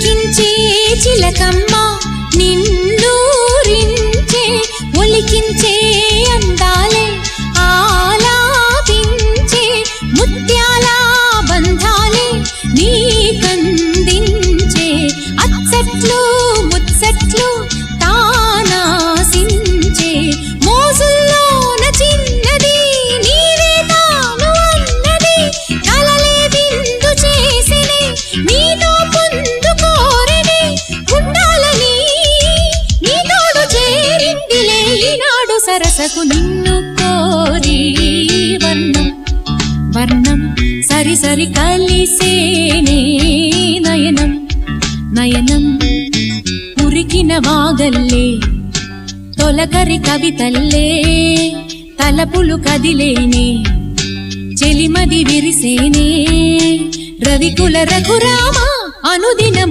పులికించే చిలకమ్మ నిన్నూరించే ఒలికించే అందాలే ఆలాపించే ముత్యాల బంధాలే నీకందించే అచ్చట్లు ముచ్చట్లు తానాసించే మోజుల్లోన చిన్నది నీవే తాను అన్నది కలలే విందు చేసినే నీతో పొందు కోరినే ఉండాలని నీ తోడు చేరిందిలే ఈనాడు సరసకు నిన్ను కోరి వర్ణం వర్ణం సరి సరి కలిసేనే నయనం నయనం ఉరికిన వాగల్లే తొలకరి కవితల్లే తలపులు కదిలేనే చెలిమది విరిసేనే రవికుల రఘురామ అనుదినం